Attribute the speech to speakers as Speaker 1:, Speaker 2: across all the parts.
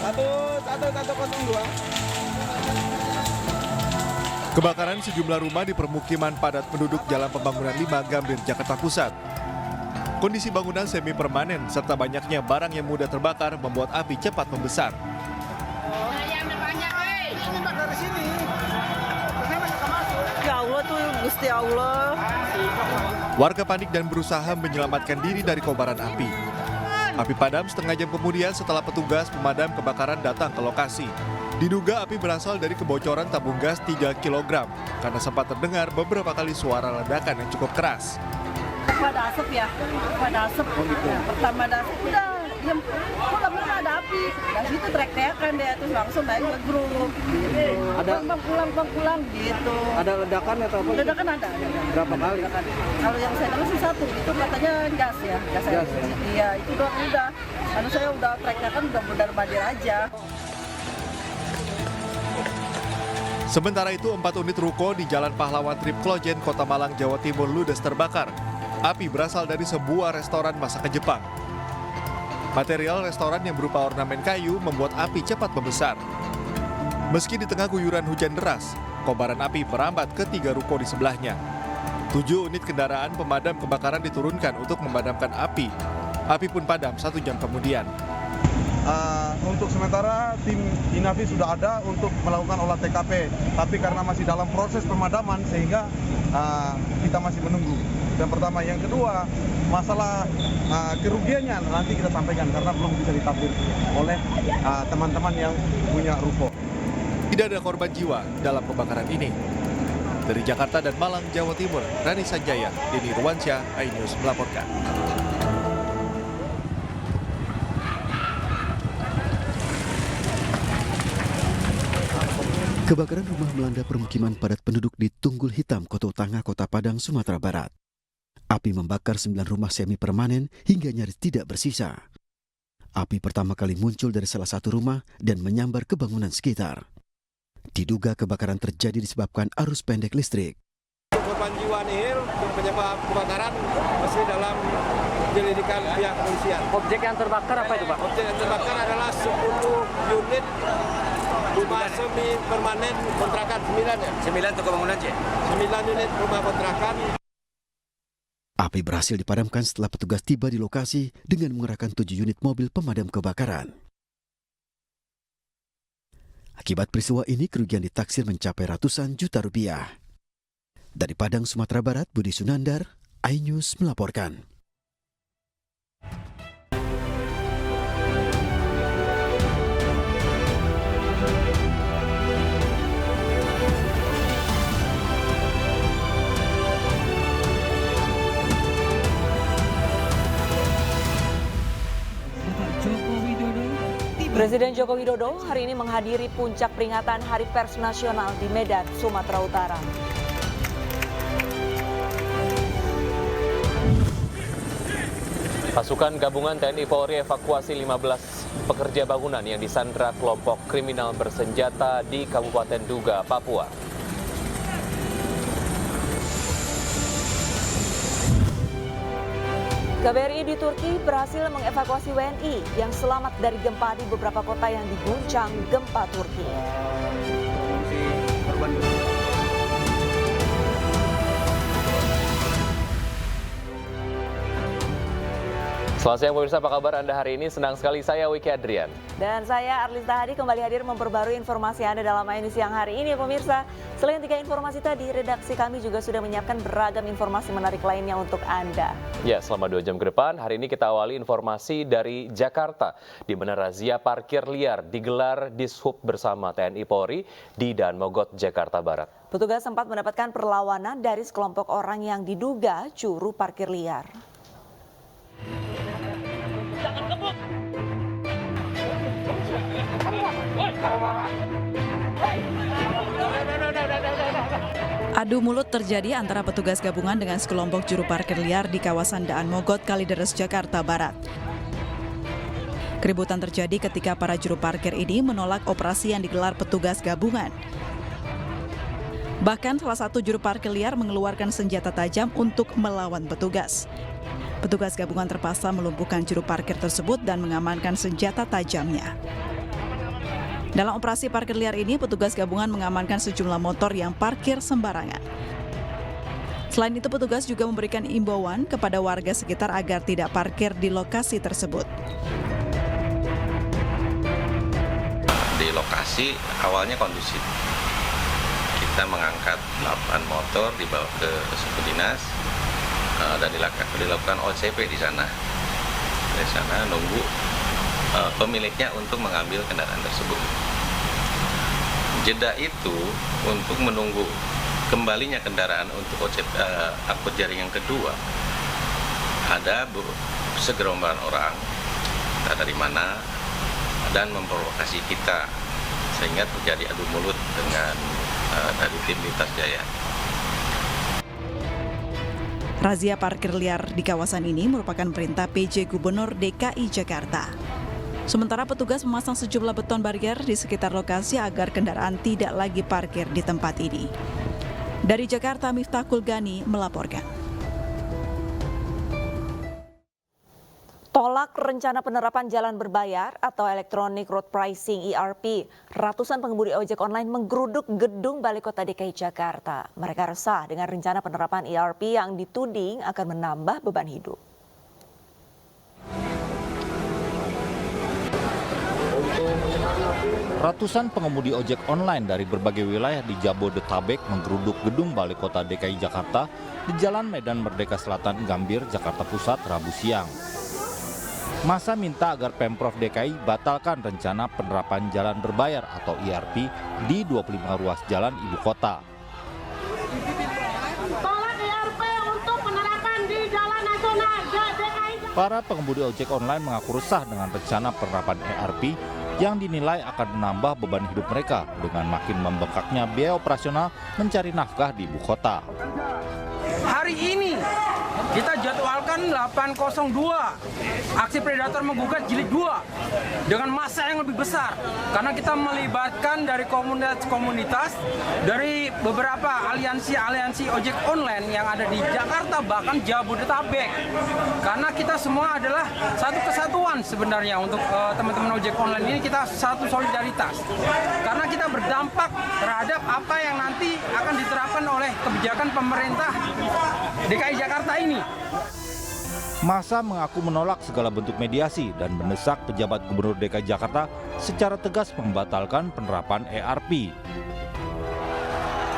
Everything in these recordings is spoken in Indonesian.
Speaker 1: 1102.
Speaker 2: Kebakaran sejumlah rumah di permukiman padat penduduk Jalan Pembangunan 5, Gambir, Jakarta Pusat. Kondisi bangunan semi permanen serta banyaknya barang yang mudah terbakar membuat api cepat membesar.
Speaker 3: Ya Allah tuh Gusti Allah.
Speaker 2: Warga panik dan berusaha menyelamatkan diri dari kobaran api. Api padam setengah jam kemudian setelah petugas pemadam kebakaran datang ke lokasi. Diduga api berasal dari kebocoran tabung gas 3 kg karena sempat terdengar beberapa kali suara ledakan yang cukup keras.
Speaker 3: Pada asap ya, pada asap. Pertama ada asap, udah diam. Kok lama-lama ada api? Dan situ teriak-teriakan dia, terus langsung naik ke grup. Bang pulang gitu.
Speaker 1: Ada ledakan atau apa?
Speaker 3: Ledakan ada.
Speaker 1: Berapa kali?
Speaker 3: Kalau yang saya dengar sih satu, itu katanya gas ya. Gas ya? Iya, itu doang udah. Lalu saya udah teriak-teriakan, udah bandir aja.
Speaker 2: Sementara itu 4 unit ruko di Jalan Pahlawan Trip Klojen, Kota Malang, Jawa Timur ludes terbakar. Api berasal dari sebuah restoran masakan Jepang. Material restoran yang berupa ornamen kayu membuat api cepat membesar. Meski di tengah guyuran hujan deras, kobaran api merambat ke 3 ruko di sebelahnya. 7 unit kendaraan pemadam kebakaran diturunkan untuk memadamkan api. Api pun padam 1 jam kemudian.
Speaker 4: Untuk sementara tim Inavi sudah ada untuk melakukan olah TKP, tapi karena masih dalam proses pemadaman sehingga kita masih menunggu. Yang pertama, yang kedua masalah kerugiannya nanti kita sampaikan karena belum bisa ditafsir oleh teman-teman yang punya ruko.
Speaker 2: Tidak ada korban jiwa dalam kebakaran ini. Dari Jakarta dan Malang, Jawa Timur, Rani Sanjaya, Denny Ruwansyah, iNews melaporkan.
Speaker 5: Kebakaran rumah melanda permukiman padat penduduk di Tunggul Hitam, Kota Utanga, Kota Padang, Sumatera Barat. Api membakar 9 rumah semi permanen hingga nyaris tidak bersisa. Api pertama kali muncul dari salah satu rumah dan menyambar ke bangunan sekitar. Diduga kebakaran terjadi disebabkan arus pendek listrik.
Speaker 1: Korban jiwa nihil, penyebab kebakaran masih dalam penyelidikan pihak kepolisian.
Speaker 6: Objek yang terbakar apa itu, Pak?
Speaker 1: Objek yang terbakar adalah 10 unit rumah semi permanen kontrakan 9 ya.
Speaker 6: 9 toko bangunan aja.
Speaker 1: 9 unit rumah kontrakan.
Speaker 5: Api berhasil dipadamkan setelah petugas tiba di lokasi dengan mengerahkan 7 unit mobil pemadam kebakaran. Akibat peristiwa ini kerugian ditaksir mencapai ratusan juta rupiah. Dari Padang, Sumatera Barat, Budi Sunandar, iNews melaporkan.
Speaker 7: Presiden Joko Widodo hari ini menghadiri puncak peringatan Hari Pers Nasional di Medan, Sumatera Utara.
Speaker 8: Pasukan gabungan TNI Polri evakuasi 15 pekerja bangunan yang disandra kelompok kriminal bersenjata di Kabupaten Duga, Papua.
Speaker 7: KBRI di Turki berhasil mengevakuasi WNI yang selamat dari gempa di beberapa kota yang diguncang gempa Turki.
Speaker 8: Selamat siang pemirsa, apa kabar Anda hari ini? Senang sekali, saya Wiki Adrian.
Speaker 7: Dan saya Arlista Hadi kembali hadir memperbarui informasi Anda dalam iNews siang hari ini ya pemirsa. Selain 3 informasi tadi, redaksi kami juga sudah menyiapkan beragam informasi menarik lainnya untuk Anda.
Speaker 8: Ya, selama 2 jam ke depan, hari ini kita awali informasi dari Jakarta, di mana razia parkir liar digelar di Dishub bersama TNI Polri di Dan Mogot, Jakarta Barat.
Speaker 7: Petugas sempat mendapatkan perlawanan dari sekelompok orang yang diduga juru parkir liar.
Speaker 9: Adu mulut terjadi antara petugas gabungan dengan sekelompok juru parkir liar di kawasan Daan Mogot, Kalideres, Jakarta Barat. Keributan terjadi ketika para juru parkir ini menolak operasi yang digelar petugas gabungan. Bahkan salah satu juru parkir liar mengeluarkan senjata tajam untuk melawan petugas. Petugas gabungan terpaksa melumpuhkan juru parkir tersebut dan mengamankan senjata tajamnya. Dalam operasi parkir liar ini, petugas gabungan mengamankan sejumlah motor yang parkir sembarangan. Selain itu, petugas juga memberikan imbauan kepada warga sekitar agar tidak parkir di lokasi tersebut.
Speaker 10: Di lokasi awalnya kondusif. Kita mengangkat 8 motor dibawa ke suku dinas dan dilakukan OCP di sana. Di sana nunggu pemiliknya untuk mengambil kendaraan tersebut. Jeda itu untuk menunggu kembalinya kendaraan untuk angkut jaring yang kedua. Ada segerombolan orang, entah dari mana, dan memprovokasi kita sehingga terjadi adu mulut dengan dari tim Lintas Jaya.
Speaker 9: Razia parkir liar di kawasan ini merupakan perintah PJ Gubernur DKI Jakarta. Sementara petugas memasang sejumlah beton barier di sekitar lokasi agar kendaraan tidak lagi parkir di tempat ini. Dari Jakarta, Miftah Kulgani melaporkan.
Speaker 7: Tolak rencana penerapan jalan berbayar atau Electronic Road Pricing ERP. Ratusan pengemudi ojek online menggeruduk gedung Balai Kota DKI Jakarta. Mereka resah dengan rencana penerapan ERP yang dituding akan menambah beban hidup.
Speaker 11: Ratusan pengemudi ojek online dari berbagai wilayah di Jabodetabek menggeruduk gedung Balai Kota DKI Jakarta di Jalan Medan Merdeka Selatan, Gambir, Jakarta Pusat, Rabu siang. Masa minta agar Pemprov DKI batalkan rencana penerapan jalan berbayar atau ERP di 25 ruas jalan ibu kota.
Speaker 12: Tolak ERP untuk penerapan di jalan nasional DKI.
Speaker 11: Para pengemudi ojek online mengaku resah dengan rencana penerapan ERP yang dinilai akan menambah beban hidup mereka dengan makin membengkaknya biaya operasional mencari nafkah di ibu kota.
Speaker 6: Hari ini kita jadwalkan 802 aksi predator menggugat jilid 2 dengan massa yang lebih besar karena kita melibatkan dari komunitas dari beberapa aliansi ojek online yang ada di Jakarta bahkan Jabodetabek, karena kita semua adalah satu kesatuan sebenarnya. Untuk teman-teman ojek online ini kita satu solidaritas karena kita berdampak terhadap apa yang nanti akan diterapkan oleh kebijakan pemerintah DKI Jakarta ini.
Speaker 11: Massa mengaku menolak segala bentuk mediasi dan mendesak pejabat Gubernur DKI Jakarta secara tegas membatalkan penerapan ERP.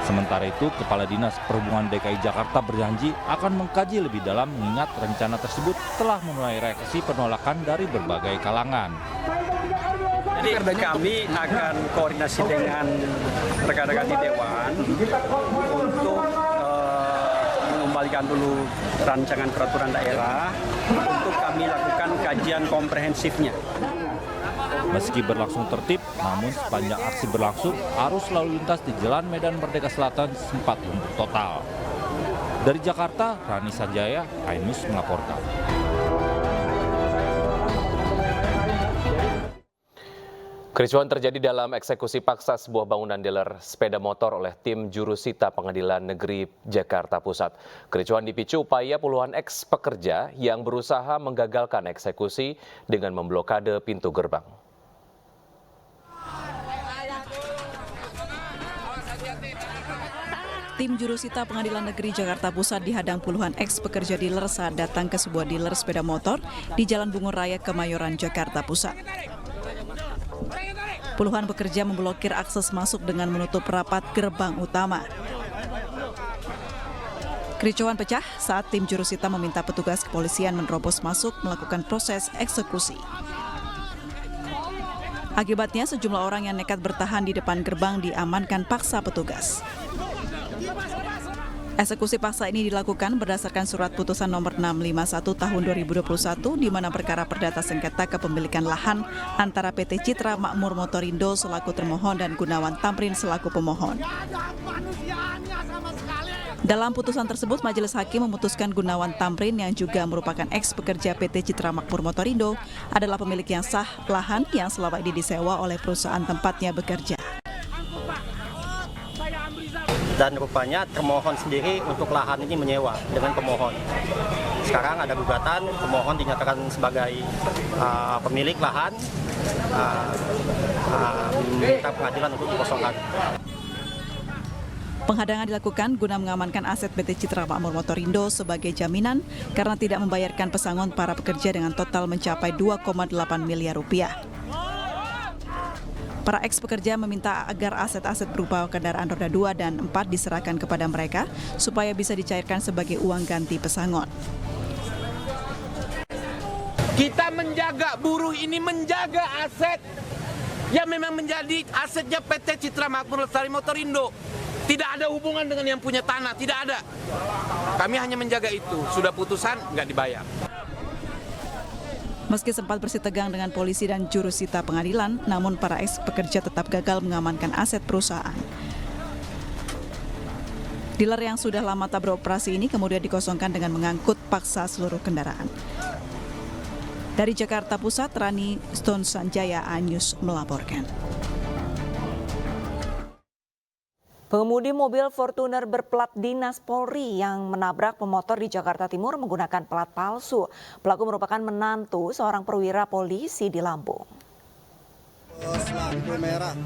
Speaker 11: Sementara itu, Kepala Dinas Perhubungan DKI Jakarta berjanji akan mengkaji lebih dalam mengingat rencana tersebut telah menuai reaksi penolakan dari berbagai kalangan.
Speaker 6: Jadi kami akan koordinasi dengan rekan-rekan di Dewan untuk mengembalikan dulu rancangan peraturan daerah untuk kami lakukan kajian komprehensifnya.
Speaker 11: Meski berlangsung tertib, namun sepanjang aksi berlangsung, arus lalu lintas di Jalan Medan Merdeka Selatan sempat lumpuh total. Dari Jakarta, Rani Sanjaya, Ainus melaporkan.
Speaker 8: Kericuhan terjadi dalam eksekusi paksa sebuah bangunan dealer sepeda motor oleh tim jurusita Pengadilan Negeri Jakarta Pusat. Kericuhan dipicu upaya puluhan ex-pekerja yang berusaha menggagalkan eksekusi dengan memblokade pintu gerbang.
Speaker 9: Tim jurusita Pengadilan Negeri Jakarta Pusat dihadang puluhan ex-pekerja dealer saat datang ke sebuah dealer sepeda motor di Jalan Bungur Raya, Kemayoran, Jakarta Pusat. Puluhan pekerja memblokir akses masuk dengan menutup rapat gerbang utama. Kericuhan pecah saat tim jurusita meminta petugas kepolisian menerobos masuk melakukan proses eksekusi. Akibatnya sejumlah orang yang nekat bertahan di depan gerbang diamankan paksa petugas. Eksekusi paksa ini dilakukan berdasarkan surat putusan nomor 651 tahun 2021 di mana perkara perdata sengketa kepemilikan lahan antara PT Citra Makmur Motorindo selaku termohon dan Gunawan Tamrin selaku pemohon. Dalam putusan tersebut, Majelis Hakim memutuskan Gunawan Tamrin yang juga merupakan ex-pekerja PT Citra Makmur Motorindo adalah pemilik yang sah lahan yang selama ini disewa oleh perusahaan tempatnya bekerja.
Speaker 13: Dan rupanya termohon sendiri untuk lahan ini menyewa dengan pemohon. Sekarang ada gugatan, pemohon dinyatakan sebagai pemilik lahan, minta pengadilan untuk dikosongkan.
Speaker 9: Penghadangan dilakukan guna mengamankan aset PT Citra Makmur Motorindo sebagai jaminan karena tidak membayarkan pesangon para pekerja dengan total mencapai 2,8 miliar rupiah. Para ex-pekerja meminta agar aset-aset berupa kendaraan roda 2 dan 4 diserahkan kepada mereka supaya bisa dicairkan sebagai uang ganti pesangon.
Speaker 1: Kita menjaga buruh ini, menjaga aset yang memang menjadi asetnya PT Citra Makmur Lestari Motorindo. Tidak ada hubungan dengan yang punya tanah, tidak ada. Kami hanya menjaga itu. Sudah putusan, nggak dibayar.
Speaker 9: Meski sempat bersih tegang dengan polisi dan jurusita pengadilan, namun para ex-pekerja tetap gagal mengamankan aset perusahaan. Dealer yang sudah lama tak beroperasi ini kemudian dikosongkan dengan mengangkut paksa seluruh kendaraan. Dari Jakarta Pusat, Rani Stone Sanjaya, A-News melaporkan.
Speaker 7: Pengemudi mobil Fortuner berplat dinas Polri yang menabrak pemotor di Jakarta Timur menggunakan plat palsu. Pelaku merupakan menantu seorang perwira polisi di Lampung.
Speaker 14: Lampu merah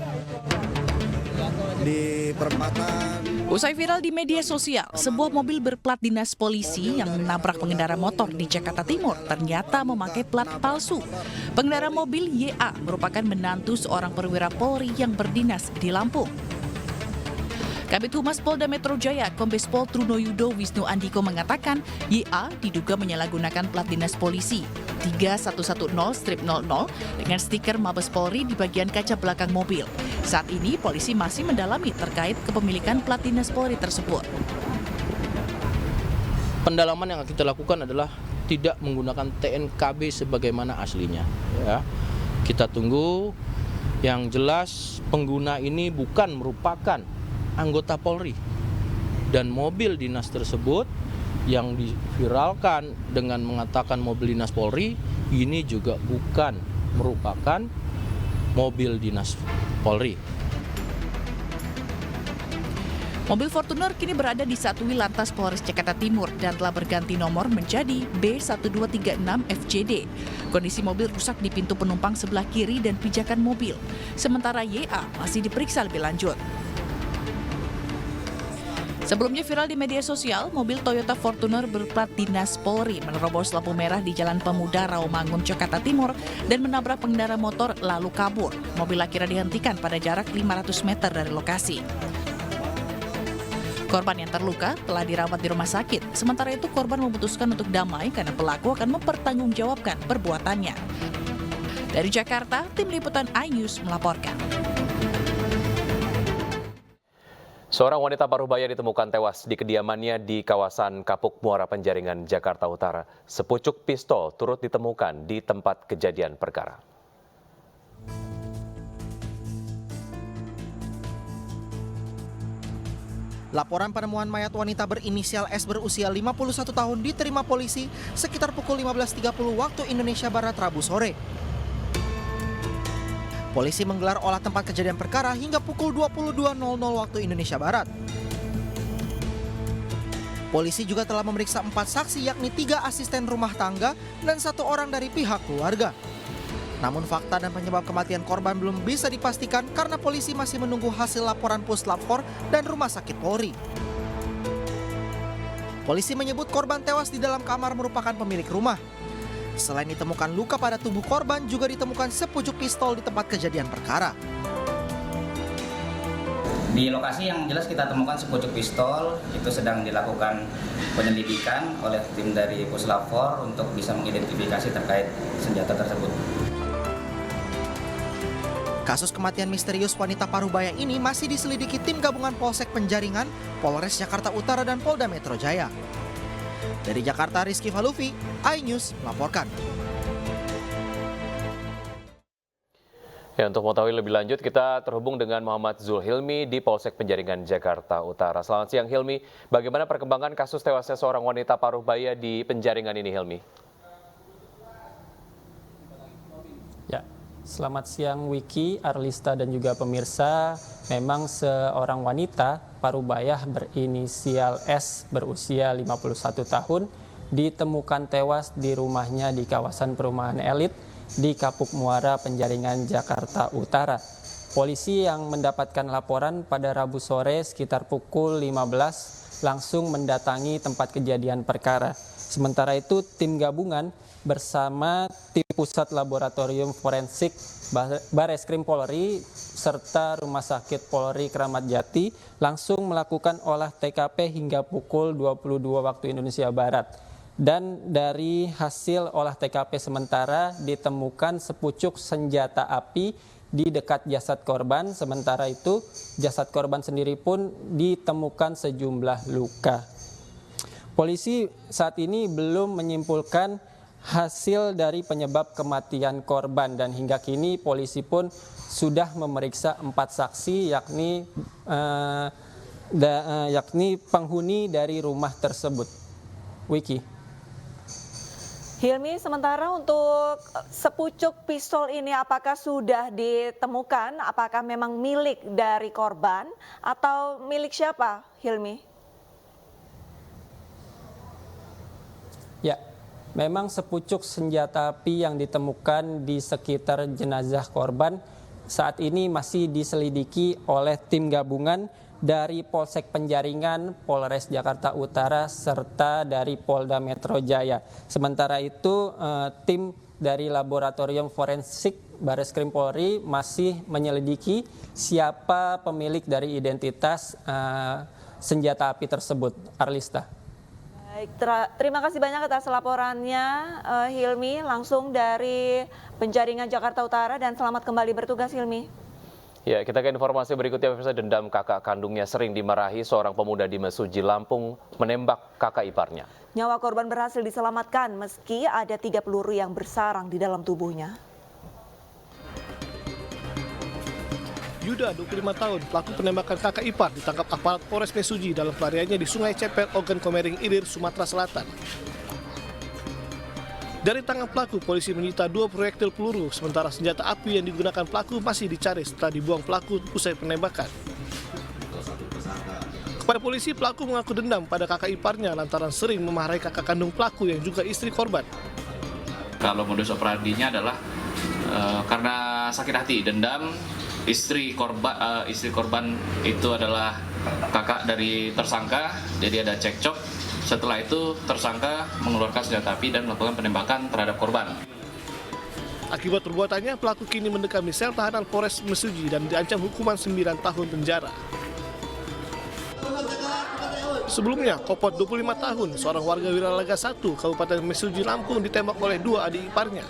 Speaker 14: di perempatan.
Speaker 15: Usai viral di media sosial, sebuah mobil berplat dinas polisi yang menabrak pengendara motor di Jakarta Timur ternyata memakai plat palsu. Pengendara mobil YA merupakan menantu seorang perwira Polri yang berdinas di Lampung. Kabid Humas Polda Metro Jaya, Kombes Pol Trunoyudo Wisnu Andiko mengatakan YA diduga menyalahgunakan plat dinas polisi 3110-00 dengan stiker Mabes Polri di bagian kaca belakang mobil. Saat ini polisi masih mendalami terkait kepemilikan plat dinas Polri tersebut.
Speaker 16: Pendalaman yang kita lakukan adalah tidak menggunakan TNKB sebagaimana aslinya. Ya. Kita tunggu, yang jelas pengguna ini bukan merupakan anggota Polri, dan mobil dinas tersebut yang diviralkan dengan mengatakan mobil dinas Polri ini juga bukan merupakan mobil dinas Polri.
Speaker 15: Mobil Fortuner kini berada di Satwil Lantas Polres Jakarta Timur dan telah berganti nomor menjadi B1236 FJD. Kondisi mobil rusak di pintu penumpang sebelah kiri dan pijakan mobil. Sementara YA masih diperiksa lebih lanjut. Sebelumnya viral di media sosial, mobil Toyota Fortuner berplat dinas Polri menerobos lampu merah di Jalan Pemuda Rawamangun, Jakarta Timur dan menabrak pengendara motor lalu kabur. Mobil akhirnya dihentikan pada jarak 500 meter dari lokasi. Korban yang terluka telah dirawat di rumah sakit. Sementara itu korban memutuskan untuk damai karena pelaku akan mempertanggungjawabkan perbuatannya. Dari Jakarta, Tim Liputan iNews melaporkan.
Speaker 8: Seorang wanita parubaya ditemukan tewas di kediamannya di kawasan Kapuk Muara Penjaringan, Jakarta Utara. Sepucuk pistol turut ditemukan di tempat kejadian perkara.
Speaker 17: Laporan penemuan mayat wanita berinisial S berusia 51 tahun diterima polisi sekitar pukul 15.30 waktu Indonesia Barat Rabu sore. Polisi menggelar olah tempat kejadian perkara hingga pukul 22.00 waktu Indonesia Barat. Polisi juga telah memeriksa 4 saksi yakni 3 asisten rumah tangga dan 1 orang dari pihak keluarga. Namun fakta dan penyebab kematian korban belum bisa dipastikan karena polisi masih menunggu hasil laporan Puslap 4 dan Rumah Sakit Polri. Polisi menyebut korban tewas di dalam kamar merupakan pemilik rumah. Selain ditemukan luka pada tubuh korban, juga ditemukan sepucuk pistol di tempat kejadian perkara.
Speaker 18: Di lokasi yang jelas kita temukan sepucuk pistol, itu sedang dilakukan penyelidikan oleh tim dari Puslap 4 untuk bisa mengidentifikasi terkait senjata tersebut.
Speaker 17: Kasus kematian misterius wanita parubaya ini masih diselidiki tim gabungan Polsek Penjaringan, Polres Jakarta Utara, dan Polda Metro Jaya. Dari Jakarta, Rizky Falufi, iNews melaporkan.
Speaker 8: Ya, untuk mengetahui lebih lanjut, kita terhubung dengan Muhammad Zulhilmi di Polsek Penjaringan, Jakarta Utara. Selamat siang, Hilmi. Bagaimana perkembangan kasus tewasnya seorang wanita parubaya di Penjaringan ini, Hilmi?
Speaker 19: Ya, selamat siang Wiki, Arlista, dan juga pemirsa. Memang seorang wanita Parubayah berinisial S berusia 51 tahun ditemukan tewas di rumahnya di kawasan perumahan elit di Kapuk Muara, Penjaringan, Jakarta Utara. Polisi yang mendapatkan laporan pada Rabu sore sekitar pukul 15 langsung mendatangi tempat kejadian perkara. Sementara itu tim gabungan bersama tim Pusat Laboratorium Forensik Bareskrim Polri serta Rumah Sakit Polri Kramat Jati langsung melakukan olah TKP hingga pukul 22 waktu Indonesia Barat. Dan dari hasil olah TKP sementara ditemukan sepucuk senjata api di dekat jasad korban. Sementara itu jasad korban sendiri pun ditemukan sejumlah luka. Polisi saat ini belum menyimpulkan hasil dari penyebab kematian korban dan hingga kini polisi pun sudah memeriksa 4 saksi yakni penghuni dari rumah tersebut. Wiki.
Speaker 7: Hilmi, sementara untuk sepucuk pistol ini apakah sudah ditemukan? Apakah memang milik dari korban atau milik siapa, Hilmi?
Speaker 19: Ya, memang sepucuk senjata api yang ditemukan di sekitar jenazah korban saat ini masih diselidiki oleh tim gabungan dari Polsek Penjaringan, Polres Jakarta Utara, serta dari Polda Metro Jaya. Sementara itu, tim dari Laboratorium Forensik Bareskrim Polri masih menyelidiki siapa pemilik dari identitas senjata api tersebut. Arlista.
Speaker 7: Baik, terima kasih banyak atas laporannya, Hilmi, langsung dari Penjaringan, Jakarta Utara, dan selamat kembali bertugas, Hilmi.
Speaker 8: Ya, kita ke informasi berikutnya. Dendam kakak kandungnya sering dimarahi, seorang pemuda di Mesuji, Lampung menembak kakak iparnya.
Speaker 7: Nyawa korban berhasil diselamatkan meski ada 3 peluru yang bersarang di dalam tubuhnya.
Speaker 20: Yuda, 25 tahun, pelaku penembakan kakak ipar ditangkap aparat Polres Mesuji dalam pelariannya di Sungai Cepel, Ogan Komering Ilir, Sumatera Selatan. Dari tangan pelaku, polisi menyita 2 proyektil peluru, sementara senjata api yang digunakan pelaku masih dicari setelah dibuang pelaku usai penembakan. Kepada polisi, pelaku mengaku dendam pada kakak iparnya lantaran sering memarahi kakak kandung pelaku yang juga istri korban.
Speaker 21: Kalau modus operandinya adalah karena sakit hati, dendam. Istri korban itu adalah kakak dari tersangka, jadi ada cekcok. Setelah itu tersangka mengeluarkan senjata api dan melakukan penembakan terhadap korban.
Speaker 20: Akibat perbuatannya, pelaku kini mendekam di sel tahanan Polres Mesuji dan diancam hukuman 9 tahun penjara. Sebelumnya, Popot 25 tahun, seorang warga Wiralaga 1, Kabupaten Mesuji, Lampung ditembak oleh 2 adik iparnya.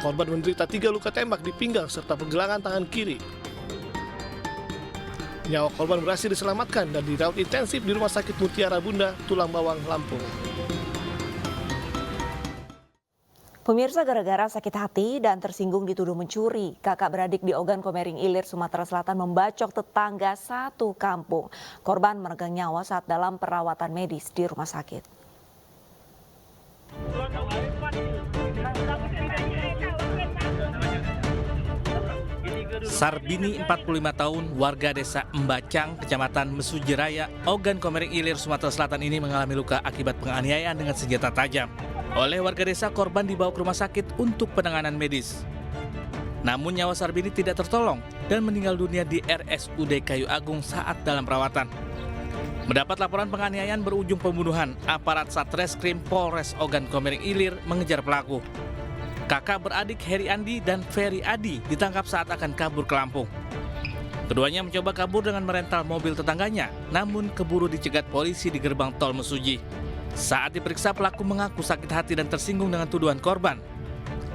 Speaker 20: Korban menderita 3 luka tembak di pinggang serta pergelangan tangan kiri. Nyawa korban berhasil diselamatkan dan dirawat intensif di Rumah Sakit Mutiara Bunda, Tulang Bawang, Lampung.
Speaker 7: Pemirsa, gara-gara sakit hati dan tersinggung dituduh mencuri, kakak beradik di Ogan Komering Ilir, Sumatera Selatan membacok tetangga satu kampung. Korban meregang nyawa saat dalam perawatan medis di rumah sakit.
Speaker 22: Sarbini, 45 tahun, warga desa Embacang, Kecamatan Mesuji Raya, Ogan Komering Ilir, Sumatera Selatan ini mengalami luka akibat penganiayaan dengan senjata tajam. Oleh warga desa, korban dibawa ke rumah sakit untuk penanganan medis. Namun nyawa Sarbini tidak tertolong dan meninggal dunia di RSUD Kayu Agung saat dalam perawatan. Mendapat laporan penganiayaan berujung pembunuhan, aparat Satreskrim Polres Ogan Komering Ilir mengejar pelaku. Kakak beradik Heri Andi dan Ferry Adi ditangkap saat akan kabur ke Lampung. Keduanya mencoba kabur dengan merental mobil tetangganya, namun keburu dicegat polisi di gerbang tol Mesuji. Saat diperiksa, pelaku mengaku sakit hati dan tersinggung dengan tuduhan korban.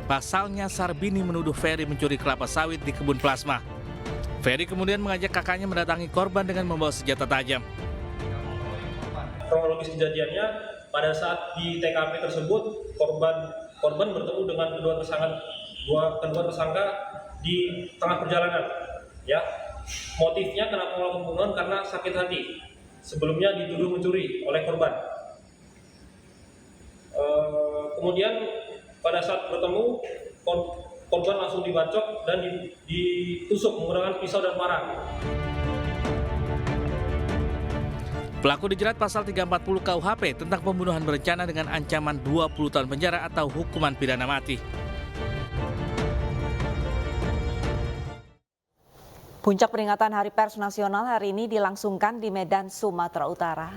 Speaker 22: Pasalnya, Sarbini menuduh Ferry mencuri kelapa sawit di kebun plasma. Ferry kemudian mengajak kakaknya mendatangi korban dengan membawa senjata tajam.
Speaker 23: Kronologis kejadiannya, pada saat di TKP tersebut, korban bertemu dengan kedua tersangka di tengah perjalanan. Ya, motifnya kenapa melakukan pembunuhan karena sakit hati. Sebelumnya dituduh mencuri oleh korban. Kemudian pada saat bertemu, korban langsung dibacok dan ditusuk menggunakan pisau dan parang.
Speaker 22: Pelaku dijerat pasal 340 KUHP tentang pembunuhan berencana dengan ancaman 20 tahun penjara atau hukuman pidana mati.
Speaker 7: Puncak peringatan Hari Pers Nasional hari ini dilangsungkan di Medan, Sumatera Utara.